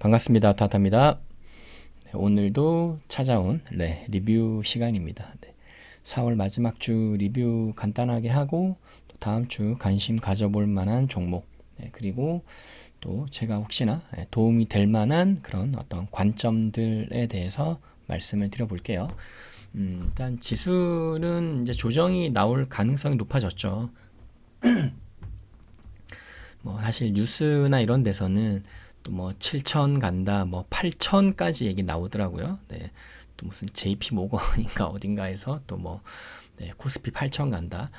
반갑습니다. 타타입니다. 네, 오늘도 찾아온 리뷰 시간입니다. 4월 마지막 주 리뷰 간단하게 하고 또 다음 주 관심 가져볼 만한 종목, 그리고 또 제가 혹시나 도움이 될 만한 그런 어떤 관점들에 대해서 말씀을 드려볼게요. 일단 지수는 이제 조정이 나올 가능성이 높아졌죠. 사실 뉴스나 이런 데서는 또 7천 간다, 8천까지 얘기 나오더라고요. 또 무슨 JP 모건인가 어딘가에서 또 코스피 8천 간다.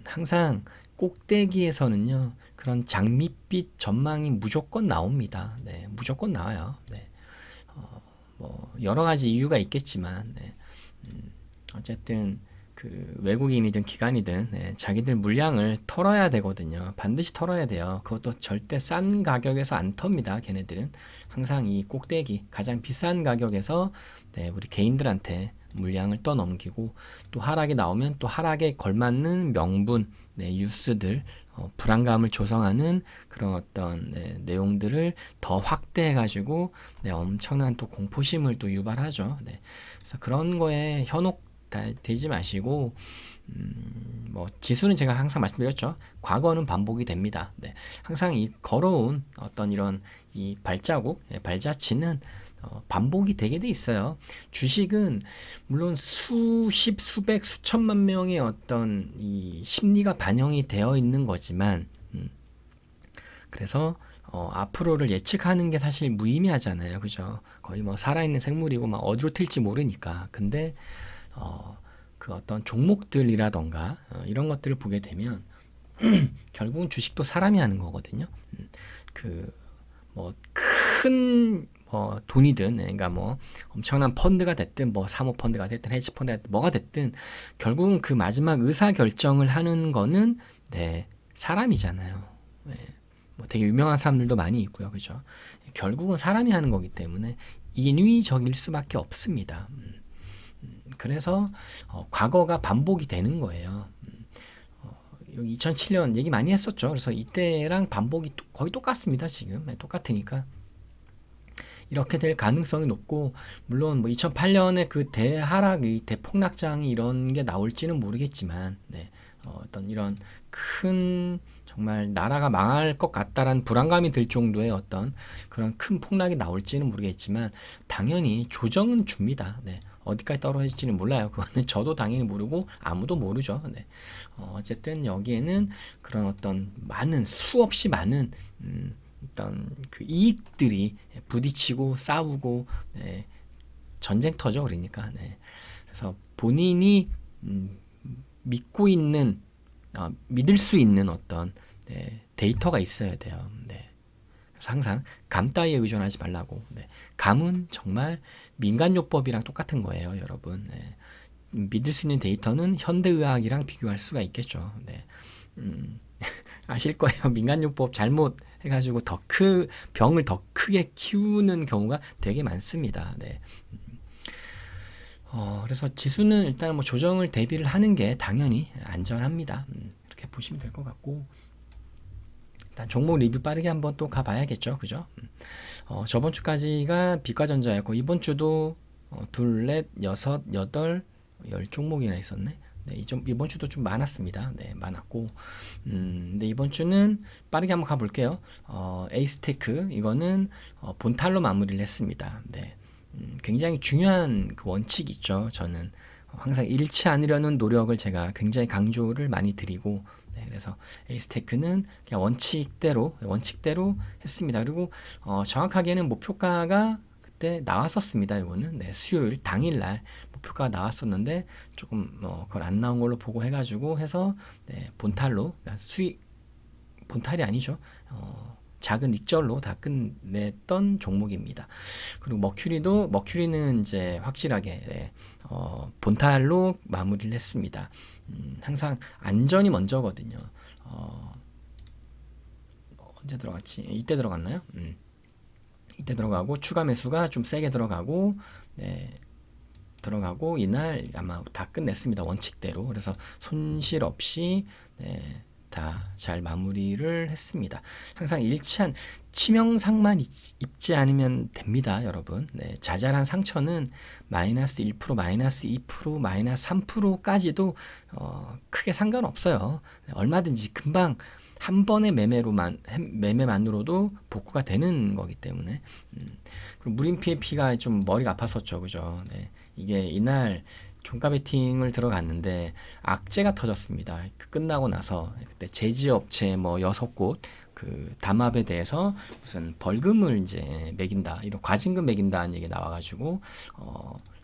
항상 꼭대기에서는요, 그런 장밋빛 전망이 무조건 나옵니다. 무조건 나와요. 여러 가지 이유가 있겠지만, 어쨌든 그 외국인이든 기관이든 자기들 물량을 털어야 되거든요. 반드시 털어야 돼요. 그것도 절대 싼 가격에서 안 텁니다. 걔네들은 항상 이 꼭대기 가장 비싼 가격에서 우리 개인들한테 물량을 떠넘기고, 또 하락이 나오면 또 하락에 걸맞는 명분, 뉴스들, 불안감을 조성하는 그런 어떤 내용들을 더 확대해 가지고 엄청난 또 공포심을 또 유발하죠. 그래서 그런 거에 현혹 되지 마시고, 지수는 제가 항상 말씀드렸죠. 과거는 반복이 됩니다. 항상 이 걸어온 어떤 이런 이 발자국, 발자취는 반복이 되게 돼 있어요. 주식은 물론 수십, 수백, 수천만 명의 어떤 이 심리가 반영이 되어 있는 거지만, 그래서 앞으로를 예측하는 게 사실 무의미하잖아요. 그죠? 거의 살아있는 생물이고 어디로 튈지 모르니까. 근데 그 어떤 종목들이라던가 이런 것들을 보게 되면 결국은 주식도 사람이 하는 거거든요. 큰 돈이든, 그러니까 엄청난 펀드가 됐든, 사모펀드가 됐든, 헤지펀드가 됐든, 뭐가 됐든, 결국은 그 마지막 의사 결정을 하는 거는 사람이잖아요. 되게 유명한 사람들도 많이 있고요, 그죠? 결국은 사람이 하는 거기 때문에 인위적일 수밖에 없습니다. 그래서 과거가 반복이 되는 거예요. 여기 2007년 얘기 많이 했었죠. 그래서 이때랑 반복이 거의 똑같습니다. 지금 똑같으니까 이렇게 될 가능성이 높고, 물론 2008년에 그 대하락, 이 대폭락장이 이런 게 나올지는 모르겠지만, 어떤 이런 큰 정말 나라가 망할 것 같다라는 불안감이 들 정도의 어떤 그런 큰 폭락이 나올지는 모르겠지만, 당연히 조정은 줍니다. 어디까지 떨어질지는 몰라요. 그거는 저도 당연히 모르고 아무도 모르죠. 어쨌든 여기에는 그런 어떤 수없이 많은 어떤 그 이익들이 부딪히고 싸우고 전쟁터죠. 그러니까 그래서 본인이 믿고 있는, 믿을 수 있는 어떤 데이터가 있어야 돼요. 그래서 항상 감 따위에 의존하지 말라고. 감은 정말 민간요법이랑 똑같은 거예요, 여러분. 믿을 수 있는 데이터는 현대의학이랑 비교할 수가 있겠죠. 아실 거예요. 민간요법 잘못 해가지고 병을 더 크게 키우는 경우가 되게 많습니다. 그래서 지수는 일단 조정을 대비를 하는 게 당연히 안전합니다. 이렇게 보시면 될 것 같고, 일단 종목 리뷰 빠르게 한번 또 가봐야겠죠, 그죠? 저번 주까지가 비과전자였고, 이번 주도 둘, 넷, 여섯, 여덟, 10종목이나 있었네. 이번 주도 좀 많았습니다. 많았고, 근데 이번 주는 빠르게 한번 가볼게요. 에이스테크, 이거는 본탈로 마무리를 했습니다. 굉장히 중요한 그 원칙이 있죠. 저는 항상 잃지 않으려는 노력을 제가 굉장히 강조를 많이 드리고, 그래서 에이스테크는 그냥 원칙대로 했습니다. 그리고 정확하게는 목표가가 그때 나왔었습니다. 이거는 수요일 당일날 목표가가 나왔었는데 조금 그걸 안 나온 걸로 보고 해가지고 해서 본탈로, 그러니까 본탈이 아니죠. 작은 익절로 다 끝냈던 종목입니다. 그리고 머큐리는 이제 확실하게 본탈로 마무리를 했습니다. 항상 안전이 먼저거든요. 언제 들어갔지? 이때 들어갔나요? 이때 들어가고 추가 매수가 좀 세게 들어가고, 이날 아마 다 끝냈습니다. 원칙대로. 그래서 손실 없이 다 잘 마무리를 했습니다. 항상 일치한 치명상만 입지 않으면 됩니다, 여러분. 네, 자잘한 상처는 마이너스 1%, 마이너스 2%, 마이너스 3%까지도 크게 상관없어요. 얼마든지 금방 한 번의 매매만으로도 복구가 되는 거기 때문에. 그리고 무림피의 피가 좀 머리가 아팠었죠, 그죠? 네, 이게 이날 종가 베팅을 들어갔는데 악재가 터졌습니다. 끝나고 나서 그때 제지업체 뭐 6곳 그 담합에 대해서 무슨 벌금을 이제 매긴다, 이런 과징금 매긴다는 얘기 나와가지고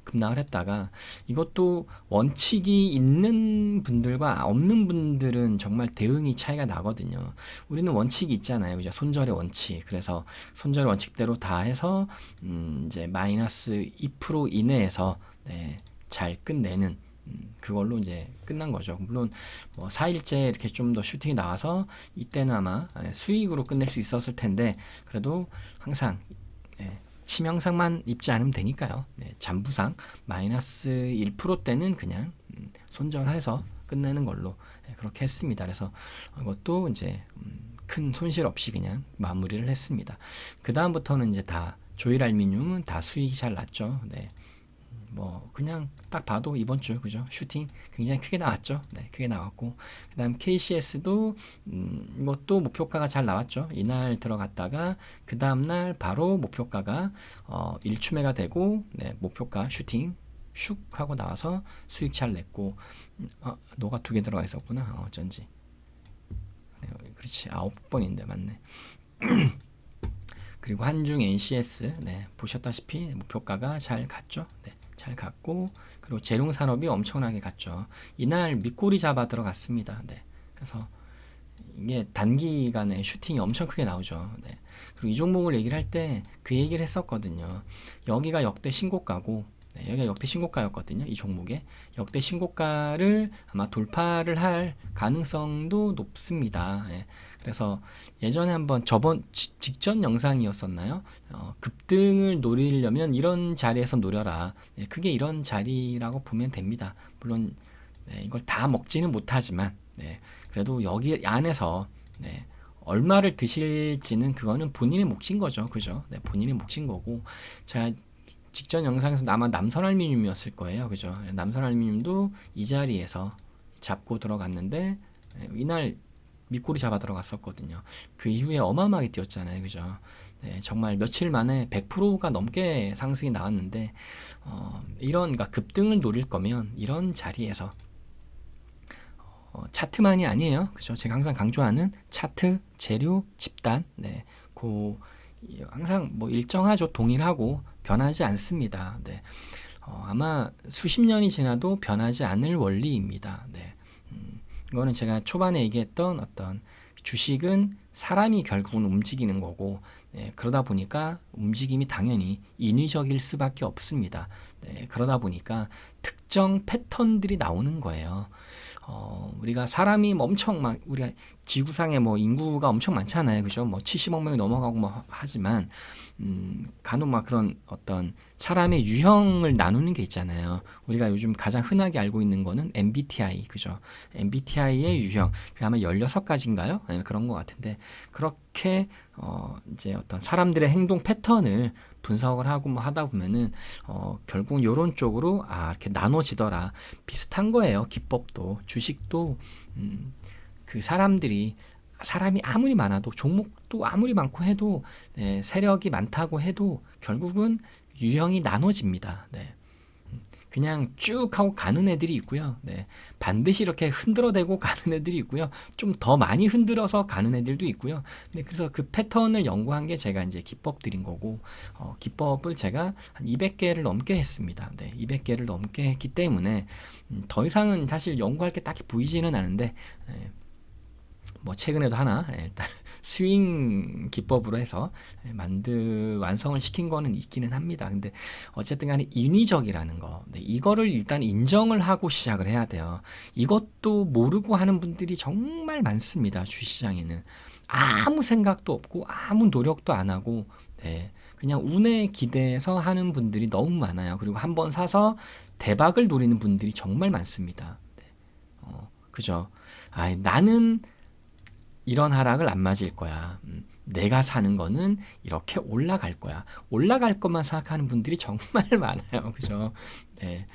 급락을 했다가, 이것도 원칙이 있는 분들과 없는 분들은 정말 대응이 차이가 나거든요. 우리는 원칙이 있잖아요, 그죠? 손절의 원칙. 그래서 손절의 원칙대로 다 해서 이제 마이너스 2% 이내에서 네, 잘 끝내는 그걸로 이제 끝난 거죠. 물론 뭐 4일째 이렇게 좀 더 슈팅이 나와서 이때는 아마 수익으로 끝낼 수 있었을 텐데, 그래도 항상 치명상만 입지 않으면 되니까요. 네, 잠부상 마이너스 1%대는 그냥 손절해서 끝내는 걸로 그렇게 했습니다. 그래서 이것도 이제 큰 손실 없이 그냥 마무리를 했습니다. 그 다음부터는 이제 다 조일알미늄은 다 수익이 잘 났죠. 네. 뭐 그냥 딱 봐도 이번 주 그죠, 슈팅 굉장히 크게 나왔죠. 네, 크게 나왔고, 그다음 KCS도 이것도 목표가가 잘 나왔죠. 이날 들어갔다가 그 다음 날 바로 목표가가 일추매가 되고, 네, 목표가 슈팅 슉 하고 나와서 수익 잘 냈고, 너가 2개 들어가 있었구나. 어쩐지. 네, 그렇지, 9번인데 맞네. 그리고 한중 NCS 네, 보셨다시피 목표가가 잘 갔죠. 네, 잘 갔고, 그리고 재룡산업이 엄청나게 갔죠. 이날 밑꼬리 잡아 들어갔습니다. 네, 그래서 이게 단기간에 슈팅이 엄청 크게 나오죠. 네, 그리고 이 종목을 얘기를 할 때 그 얘기를 했었거든요. 여기가 역대 신고가고, 네, 여기가 역대 신고가였거든요. 이 종목의 역대 신고가를 아마 돌파를 할 가능성도 높습니다. 네, 그래서 예전에 한번 직전 영상이었었나요? 급등을 노리려면 이런 자리에서 노려라. 네, 크게 이런 자리라고 보면 됩니다. 물론 네, 이걸 다 먹지는 못하지만 네, 그래도 여기 안에서 네, 얼마를 드실지는 그거는 본인의 몫인 거죠. 그죠? 네, 본인의 몫인 거고, 제가 직전 영상에서 아마 남선알미늄이었을 거예요. 그죠? 남선알미늄도 이 자리에서 잡고 들어갔는데 이날 밑꼬리 잡아 들어갔었거든요. 그 이후에 어마어마하게 뛰었잖아요. 그죠? 네, 정말 며칠 만에 100%가 넘게 상승이 나왔는데, 그러니까 급등을 노릴 거면 이런 자리에서 차트만이 아니에요. 그죠? 제가 항상 강조하는 차트, 재료, 집단, 네, 항상 뭐 일정하죠. 동일하고 변하지 않습니다. 네, 아마 수십 년이 지나도 변하지 않을 원리입니다. 네. 이거는 제가 초반에 얘기했던 어떤 주식은 사람이 결국은 움직이는 거고, 네, 그러다 보니까 움직임이 당연히 인위적일 수밖에 없습니다. 네, 그러다 보니까 특정 패턴들이 나오는 거예요. 우리가 사람이 엄청 우리가 지구상에 뭐 인구가 엄청 많잖아요. 그죠? 뭐 70억 명이 넘어가고 뭐 하지만, 간혹 막 그런 어떤 사람의 유형을 나누는 게 있잖아요. 우리가 요즘 가장 흔하게 알고 있는 거는 MBTI, 그죠? MBTI의 유형, 아마 16가지인가요? 네, 그런 것 같은데, 그렇게, 이제 어떤 사람들의 행동 패턴을 분석을 하고 뭐 하다 보면은, 결국 요런 쪽으로, 이렇게 나눠지더라. 비슷한 거예요. 기법도, 주식도, 그 사람이 아무리 많아도, 종목도 아무리 많고 해도, 네, 세력이 많다고 해도 결국은 유형이 나눠집니다. 네. 그냥 쭉 하고 가는 애들이 있고요. 네, 반드시 이렇게 흔들어대고 가는 애들이 있고요. 좀 더 많이 흔들어서 가는 애들도 있고요. 네, 그래서 그 패턴을 연구한 게 제가 이제 기법들인 거고, 기법을 제가 한 200개를 넘게 했습니다. 네, 200개를 넘게 했기 때문에 더 이상은 사실 연구할 게 딱히 보이지는 않은데, 뭐 최근에도 하나 일단 스윙 기법으로 해서 완성을 시킨 거는 있기는 합니다. 근데 어쨌든 간에 인위적이라는 거, 네, 이거를 일단 인정을 하고 시작을 해야 돼요. 이것도 모르고 하는 분들이 정말 많습니다. 주시장에는 아무 생각도 없고 아무 노력도 안 하고, 네, 그냥 운에 기대서 하는 분들이 너무 많아요. 그리고 한번 사서 대박을 노리는 분들이 정말 많습니다. 네, 그죠? 나는 이런 하락을 안 맞을 거야. 내가 사는 거는 이렇게 올라갈 거야. 올라갈 것만 생각하는 분들이 정말 많아요. 그죠? 네.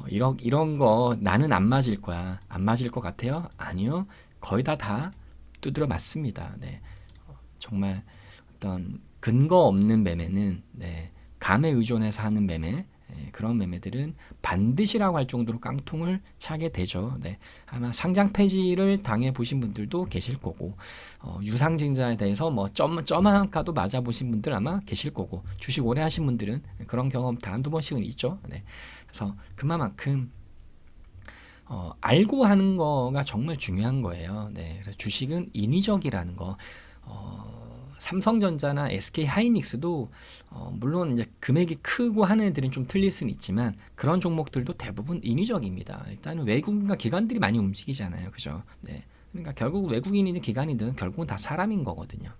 이런 거 나는 안 맞을 거야. 안 맞을 것 같아요? 아니요. 거의 다 두드려 맞습니다. 네. 정말 어떤 근거 없는 매매는 네. 감에 의존해서 하는 매매, 그런 매매들은 반드시라고 할 정도로 깡통을 차게 되죠. 네. 아마 상장 폐지를 당해 보신 분들도 계실 거고, 유상증자에 대해서 뭐 점한가도 맞아 보신 분들 아마 계실 거고, 주식 오래 하신 분들은 그런 경험 다 한두 번씩은 있죠. 네. 그래서 그만큼 알고 하는 거가 정말 중요한 거예요. 네. 그래서 주식은 인위적이라는 거. 삼성전자나 SK 하이닉스도 물론 이제 금액이 크고 하는 애들은 좀 틀릴 수는 있지만 그런 종목들도 대부분 인위적입니다. 일단 외국인과 기관들이 많이 움직이잖아요, 그죠? 네. 그러니까 결국 외국인이든 기관이든 결국은 다 사람인 거거든요.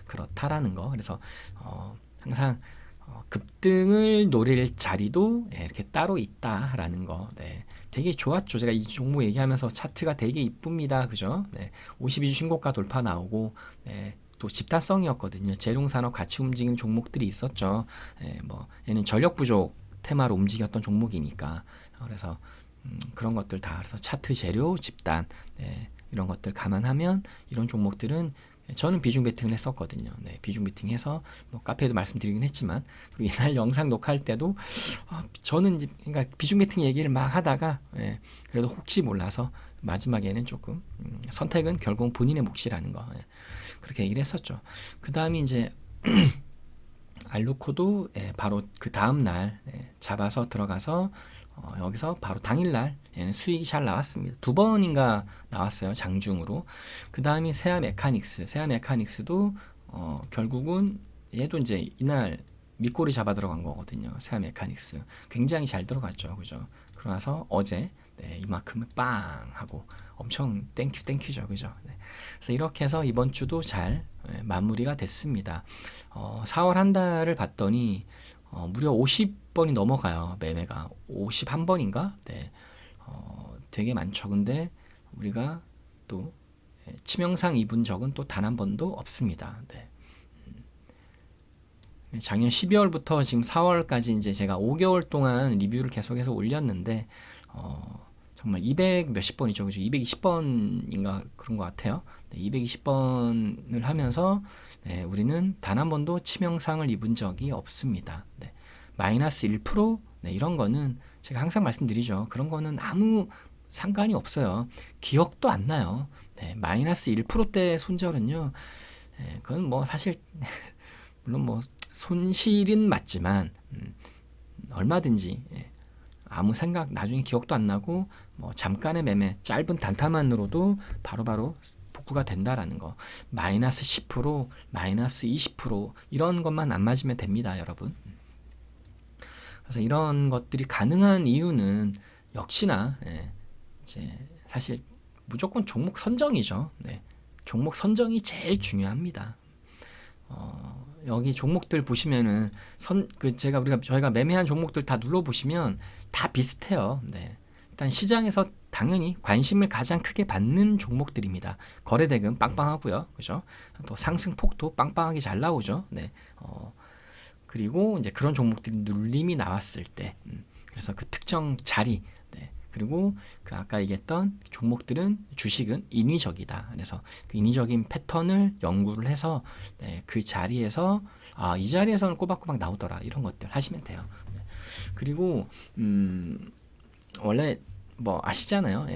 그렇다라는 거. 그래서 항상 급등을 노릴 자리도 이렇게 따로 있다라는 거. 네. 되게 좋았죠. 제가 이 종목 얘기하면서 차트가 되게 이쁩니다. 그죠? 네. 52주 신고가 돌파 나오고, 네. 또 집단성이었거든요. 재룡산업 같이 움직이는 종목들이 있었죠. 네. 뭐 얘는 전력 부족 테마로 움직였던 종목이니까. 그래서 그런 것들 다 그래서 차트 재료 집단 네. 이런 것들 감안하면 이런 종목들은 저는 비중 베팅을 했었거든요. 네, 비중 베팅해서 뭐 카페에도 말씀드리긴 했지만 그리고 이날 영상 녹화할 때도 저는 이제 그러니까 비중 베팅 얘기를 막 하다가 그래도 혹시 몰라서 마지막에는 조금 선택은 결국 본인의 몫이라는 거 그렇게 얘기를 했었죠. 그 다음에 이제 알루코도 바로 그 다음 날 잡아서 들어가서 여기서 바로 당일날 얘는 수익이 잘 나왔습니다. 2번인가 나왔어요. 장중으로. 그 다음이 세아 메카닉스. 세아 메카닉스도 결국은 얘도 이제 이날 밑꼬리 잡아 들어간 거거든요. 세아 메카닉스. 굉장히 잘 들어갔죠. 그죠? 그러나서 어제 이만큼을 빵 하고 엄청 땡큐죠. 그죠? 네. 그래서 이렇게 해서 이번 주도 잘 마무리가 됐습니다. 4월 한 달을 봤더니 무려 50번이 넘어가요. 매매가 51번인가? 네. 되게 많죠. 근데 우리가 또 치명상 입은 적은 또 단 한 번도 없습니다. 네. 작년 12월부터 지금 4월까지 이제 제가 5개월 동안 리뷰를 계속해서 올렸는데 정말 200 몇십 번이죠. 그죠? 220번인가 그런 것 같아요. 네, 220번을 하면서 우리는 단 한 번도 치명상을 입은 적이 없습니다. 네. 마이너스 1% 이런 거는 제가 항상 말씀드리죠. 그런 거는 아무 상관이 없어요. 기억도 안 나요. 네, 마이너스 1%대 손절은요. 그건 뭐 사실 물론 뭐 손실은 맞지만 얼마든지 아무 생각 나중에 기억도 안 나고 뭐 잠깐의 매매 짧은 단타만으로도 바로바로 복구가 된다라는 거. 마이너스 10% 마이너스 20% 이런 것만 안 맞으면 됩니다, 여러분. 그래서 이런 것들이 가능한 이유는 역시나 이제 사실 무조건 종목 선정이죠. 네. 종목 선정이 제일 중요합니다. 여기 종목들 보시면은 저희가 매매한 종목들 다 눌러 보시면 다 비슷해요. 네. 일단 시장에서 당연히 관심을 가장 크게 받는 종목들입니다. 거래대금 빵빵하고요. 그죠? 또 상승폭도 빵빵하게 잘 나오죠. 네. 그리고 이제 그런 종목들이 눌림이 나왔을 때 그래서 그 특정 자리 그리고 그 아까 얘기했던 종목들은 주식은 인위적이다. 그래서 그 인위적인 패턴을 연구를 해서 그 자리에서 이 자리에서는 꼬박꼬박 나오더라. 이런 것들 하시면 돼요. 그리고 원래 뭐 아시잖아요.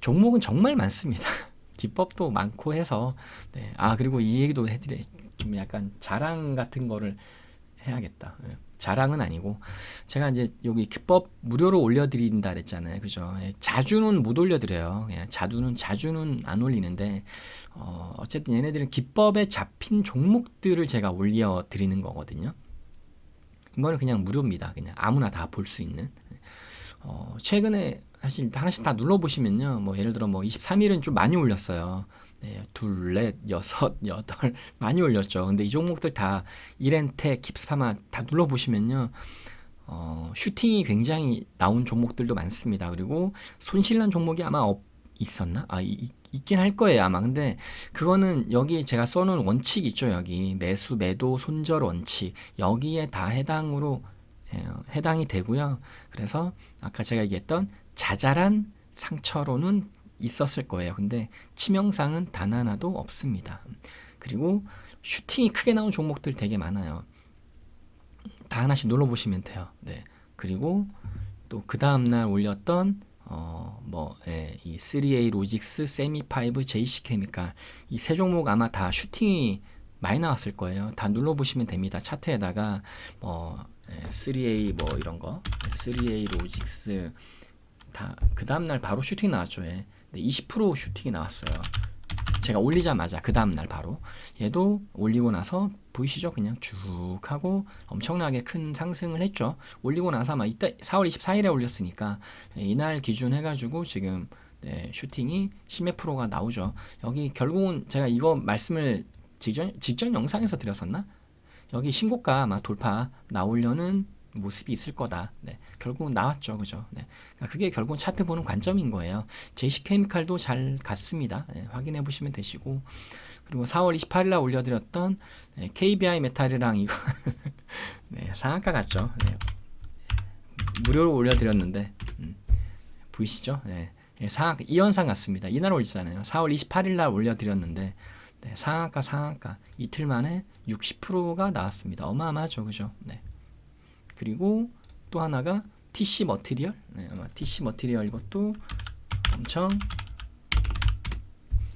종목은 정말 많습니다. 기법도 많고 해서 그리고 이 얘기도 해드려. 좀 약간 자랑 같은 거를 해야겠다. 자랑은 아니고 제가 이제 여기 기법 무료로 올려드린다 그랬잖아요. 그죠? 자주는 못 올려드려요. 그냥 자주는 안 올리는데 어쨌든 얘네들은 기법에 잡힌 종목들을 제가 올려드리는 거거든요. 이거는 그냥 무료입니다. 그냥 아무나 다 볼 수 있는. 최근에 사실 하나씩 다 눌러보시면요. 뭐 예를 들어 뭐 23일은 좀 많이 올렸어요. 둘, 넷, 여섯, 여덟 많이 올렸죠. 근데 이 종목들 다 이렌텍, 킵스파마 다 눌러보시면요. 슈팅이 굉장히 나온 종목들도 많습니다. 그리고 손실난 종목이 아마 있었나? 있긴 할 거예요, 아마. 근데 그거는 여기 제가 써놓은 원칙 있죠, 여기. 매수, 매도, 손절 원칙. 여기에 다 해당이 되고요. 그래서 아까 제가 얘기했던 자잘한 상처로는 있었을 거예요. 근데 치명상은 단 하나도 없습니다. 그리고 슈팅이 크게 나온 종목들 되게 많아요. 다 하나씩 눌러보시면 돼요. 네. 그리고 또 그 다음날 올렸던 이 3A 로직스, 세미5, JC 케미칼 이 세 종목 아마 다 슈팅이 많이 나왔을 거예요. 다 눌러보시면 됩니다. 차트에다가 3A 뭐 이런 거, 3A 로직스 다 그 다음날 바로 슈팅 나왔죠. 네, 20% 슈팅이 나왔어요. 제가 올리자마자 그 다음날 바로 얘도 올리고 나서 보이시죠? 그냥 쭉 하고 엄청나게 큰 상승을 했죠. 올리고 나서 아마 이때 4월 24일에 올렸으니까 이날 기준 해가지고 지금 슈팅이 10몇 프로가 나오죠. 여기 결국은 제가 이거 말씀을 직전 영상에서 드렸었나? 여기 신고가 아마 돌파 나오려는 모습이 있을 거다. 네, 결국은 나왔죠, 그죠? 네, 그러니까 그게 결국은 차트 보는 관점인 거예요. JC케미칼도 잘 갔습니다. 네, 확인해 보시면 되시고, 그리고 4월 28일날 올려드렸던 KBI 메탈이랑 이거 네, 상한가 갔죠. 네, 무료로 올려드렸는데 보이시죠? 네, 상한가 2연상 같습니다. 이날 올리잖아요. 4월 28일날 올려드렸는데 네, 상한가 이틀 만에 60%가 나왔습니다. 어마어마하죠, 그죠? 네. 그리고 또 하나가 TC 머티리얼. 네, 아마 TC 머티리얼 이것도 엄청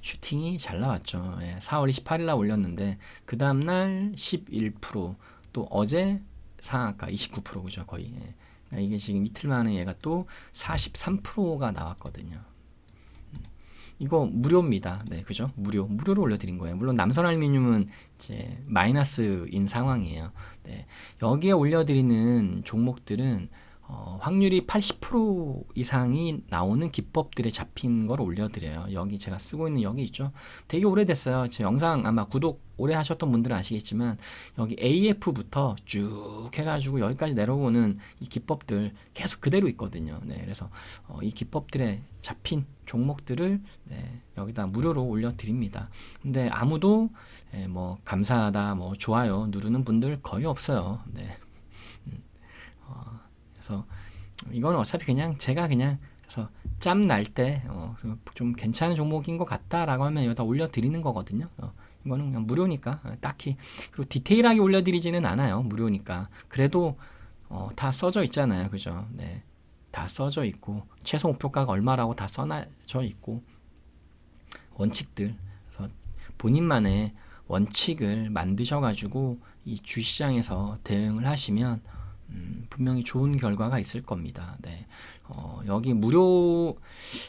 슈팅이 잘 나왔죠. 4월 28일날 올렸는데 그 다음날 11%, 또 어제 상한가 29%, 그죠? 거의. 그러니까 이게 지금 이틀 만에 얘가 또 43%가 나왔거든요. 이거 무료입니다. 네, 그죠? 무료로 올려드린 거예요. 물론 남선알루미늄은 이제 마이너스인 상황이에요. 네, 여기에 올려드리는 종목들은 확률이 80% 이상이 나오는 기법들에 잡힌 걸 올려드려요. 여기 제가 쓰고 있는 여기 있죠. 되게 오래됐어요. 제 영상 아마 구독 오래 하셨던 분들은 아시겠지만 여기 AF부터 쭉 해가지고 여기까지 내려오는 이 기법들 계속 그대로 있거든요. 네, 그래서 이 기법들에 잡힌 종목들을 여기다 무료로 올려드립니다. 근데 아무도 뭐 감사하다, 뭐 좋아요 누르는 분들 거의 없어요. 네. 그래서 이건 어차피 그냥 제가 그냥 그래서 짬 날 때 좀 괜찮은 종목인 것 같다라고 하면 여기다 올려드리는 거거든요. 이거는 그냥 무료니까 딱히 그리고 디테일하게 올려드리지는 않아요. 무료니까 그래도 다 써져 있잖아요, 그죠? 네, 다 써져 있고 최소 목표가가 얼마라고 다 써놔져 있고 원칙들. 그래서 본인만의 원칙을 만드셔가지고 이 주시장에서 대응을 하시면 분명히 좋은 결과가 있을 겁니다. 네. 여기 무료,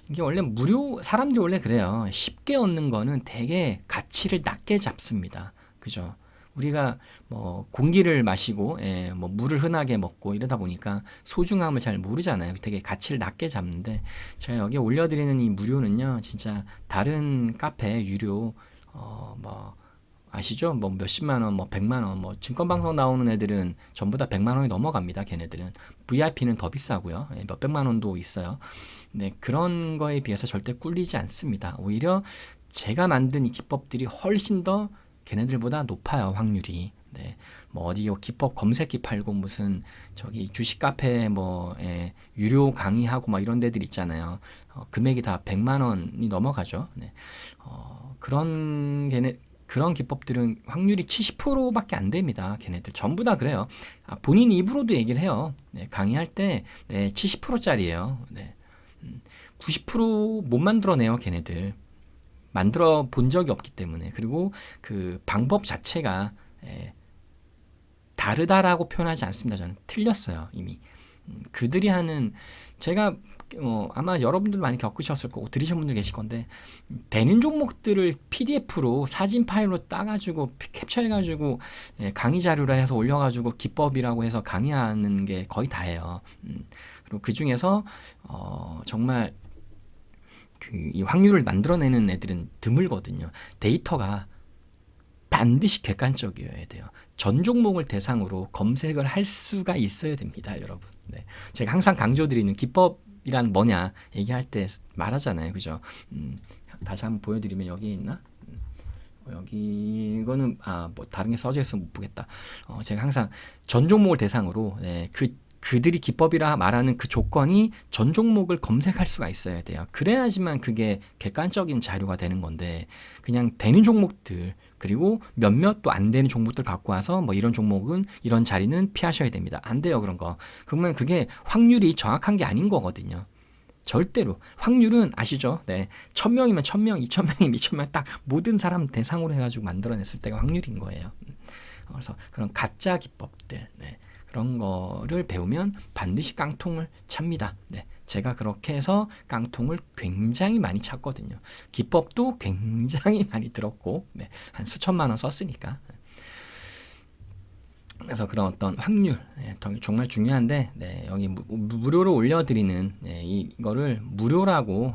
이게 원래 무료, 사람들이 원래 그래요. 쉽게 얻는 거는 되게 가치를 낮게 잡습니다. 그죠? 우리가 뭐 공기를 마시고, 뭐 물을 흔하게 먹고 이러다 보니까 소중함을 잘 모르잖아요. 되게 가치를 낮게 잡는데, 제가 여기 올려드리는 이 무료는요, 진짜 다른 카페 유료, 뭐, 아시죠? 뭐 몇십만 원, 뭐 100만 원, 뭐 증권방송 나오는 애들은 전부 다 100만 원이 넘어갑니다. 걔네들은. VIP는 더 비싸고요. 몇백만 원도 있어요. 네, 그런 거에 비해서 절대 꿀리지 않습니다. 오히려 제가 만든 이 기법들이 훨씬 더 걔네들보다 높아요. 확률이. 네. 뭐 어디 기법 검색기 팔고 무슨 저기 주식 카페 뭐 유료 강의하고 막 이런 데들 있잖아요. 금액이 다 100만 원이 넘어가죠. 네. 그런 기법들은 확률이 70%밖에 안 됩니다. 걔네들 전부 다 그래요. 본인 입으로도 얘기를 해요. 네, 강의할 때 70%짜리예요. 네. 90% 못 만들어내요, 걔네들. 만들어 본 적이 없기 때문에. 그리고 그 방법 자체가 다르다라고 표현하지 않습니다. 저는 틀렸어요, 이미. 그들이 하는, 제가 아마 여러분들 많이 겪으셨을 거고 들으신 분들 계실 건데, 배는 종목들을 PDF로 사진 파일로 따가지고 캡처해가지고 강의 자료로 해서 올려가지고 기법이라고 해서 강의하는 게 거의 다예요. 그리고 그 중에서 정말 이 확률을 만들어내는 애들은 드물거든요. 데이터가 반드시 객관적이어야 돼요. 전 종목을 대상으로 검색을 할 수가 있어야 됩니다, 여러분. 네. 제가 항상 강조드리는 기법이란 뭐냐 얘기할 때 말하잖아요, 그죠? 다시 한번 보여드리면 여기 있나? 여기 이거는 뭐 다른 게 써져 있으면 못 보겠다. 제가 항상 전 종목을 대상으로 그들이 기법이라 말하는 그 조건이 전 종목을 검색할 수가 있어야 돼요. 그래야지만 그게 객관적인 자료가 되는 건데 그냥 되는 종목들 그리고 몇몇 또 안 되는 종목들 갖고 와서 뭐 이런 종목은 이런 자리는 피하셔야 됩니다. 안 돼요 그런 거. 그러면 그게 확률이 정확한 게 아닌 거거든요. 절대로. 확률은 아시죠? 네. 1000명이면 1000명, 2000명이면 2000명 딱 모든 사람 대상으로 해가지고 만들어냈을 때가 확률인 거예요. 그래서 그런 가짜 기법들, 네. 그런 거를 배우면 반드시 깡통을 찹니다. 네. 제가 그렇게 해서 깡통을 굉장히 많이 찼거든요. 기법도 굉장히 많이 들었고, 네. 한 수천만 원 썼으니까. 그래서 그런 어떤 확률 정말 중요한데 여기 무료로 올려드리는 이거를 무료라고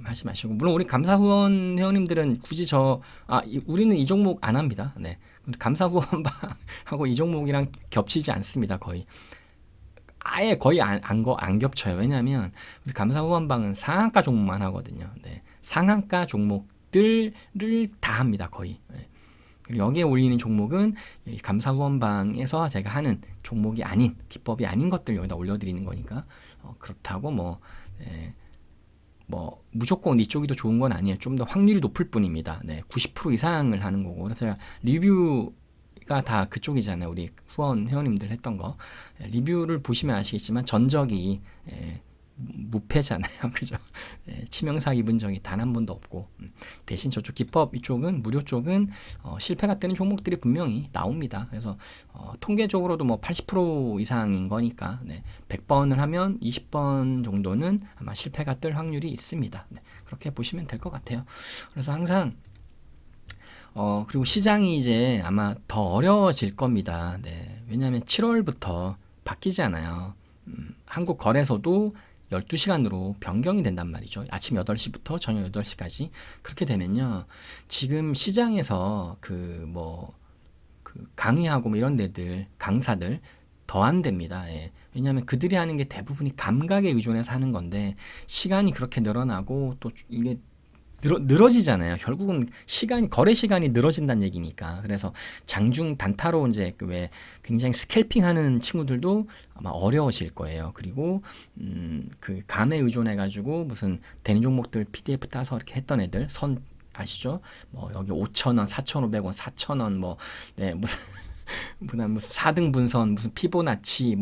하지 마시고 물론 우리 감사 후원 회원님들은 굳이 우리는 이 종목 안 합니다. 감사 후원하고 이 종목이랑 겹치지 않습니다. 거의 안 겹쳐요. 왜냐하면 우리 감사 후원방은 상한가 종목만 하거든요. 상한가 종목들을 다 합니다. 거의. 여기에 올리는 종목은 감사 후원방에서 제가 하는 종목이 아닌 기법이 아닌 것들 여기다 올려드리는 거니까 그렇다고 뭐 무조건 이쪽이 더 좋은 건 아니에요. 좀 더 확률이 높을 뿐입니다. 90% 이상을 하는 거고 그래서 제가 리뷰가 다 그쪽이잖아요. 우리 후원 회원님들 했던 거 리뷰를 보시면 아시겠지만 전적이 무패잖아요. 그죠? 치명상 입은 적이 단 한 번도 없고 대신 저쪽 기법 이쪽은 무료 쪽은 실패가 되는 종목들이 분명히 나옵니다. 그래서 통계적으로도 뭐 80% 이상인 거니까 100번을 하면 20번 정도는 아마 실패가 뜰 확률이 있습니다. 그렇게 보시면 될 것 같아요. 그래서 항상 그리고 시장이 이제 아마 더 어려워질 겁니다. 왜냐하면 7월부터 바뀌잖아요. 한국 거래소도 12시간으로 변경이 된단 말이죠. 아침 8시부터 저녁 8시까지. 그렇게 되면요. 지금 시장에서 강의하고 뭐 이런 데들, 강사들 더 안 됩니다. 왜냐하면 그들이 하는 게 대부분이 감각에 의존해서 하는 건데 시간이 그렇게 늘어나고 또 이게 늘어지잖아요. 결국은 거래 시간이 늘어진다는 얘기니까. 그래서 장중 단타로 이제 왜 굉장히 스캘핑 하는 친구들도 아마 어려워질 거예요. 그리고, 그 감에 의존해가지고 무슨 되는 종목들 PDF 따서 이렇게 했던 애들, 아시죠? 뭐, 여기 5,000원, 4,500원, 4,000원, 무슨, 무슨 4등 분선, 무슨 피보나치,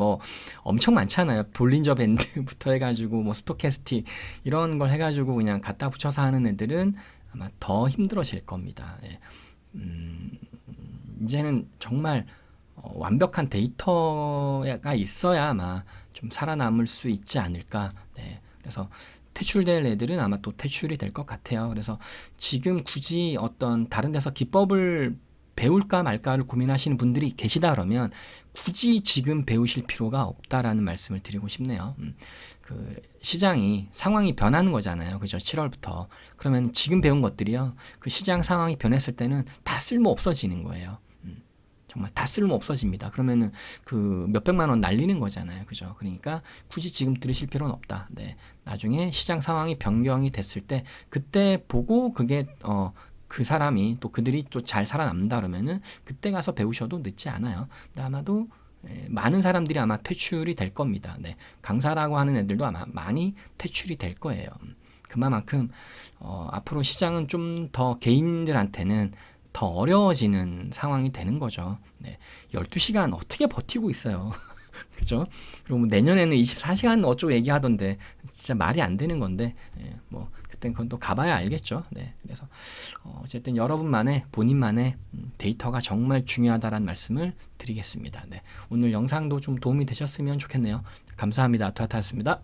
엄청 많잖아요. 볼린저 밴드부터 해가지고, 스토캐스틱, 이런 걸 해가지고 그냥 갖다 붙여서 하는 애들은 아마 더 힘들어질 겁니다. 이제는 정말 완벽한 데이터가 있어야 아마 좀 살아남을 수 있지 않을까. 그래서 퇴출될 애들은 아마 또 퇴출이 될 것 같아요. 그래서 지금 굳이 어떤 다른 데서 기법을 배울까 말까를 고민하시는 분들이 계시다 그러면 굳이 지금 배우실 필요가 없다라는 말씀을 드리고 싶네요. 그 시장이 상황이 변하는 거잖아요. 그죠? 7월부터. 그러면 지금 배운 것들이요. 그 시장 상황이 변했을 때는 다 쓸모 없어지는 거예요. 정말 다 쓸모 없어집니다. 그러면은 그 몇백만 원 날리는 거잖아요. 그죠? 그러니까 굳이 지금 들으실 필요는 없다. 나중에 시장 상황이 변경이 됐을 때 그때 보고 그게 그 사람이 또 그들이 또 잘 살아남는다 그러면은 그때 가서 배우셔도 늦지 않아요. 근데 아마도 많은 사람들이 아마 퇴출이 될 겁니다. 강사라고 하는 애들도 아마 많이 퇴출이 될 거예요. 그만큼 앞으로 시장은 좀 더 개인들한테는 더 어려워지는 상황이 되는 거죠. 12시간 어떻게 버티고 있어요. 그죠? 그리고 내년에는 24시간 어쩌고 얘기하던데 진짜 말이 안 되는 건데 그땐 그건 또 가봐야 알겠죠. 그래서 어쨌든 여러분만의 본인만의 데이터가 정말 중요하다라는 말씀을 드리겠습니다. 오늘 영상도 좀 도움이 되셨으면 좋겠네요. 감사합니다. 아토아타였습니다.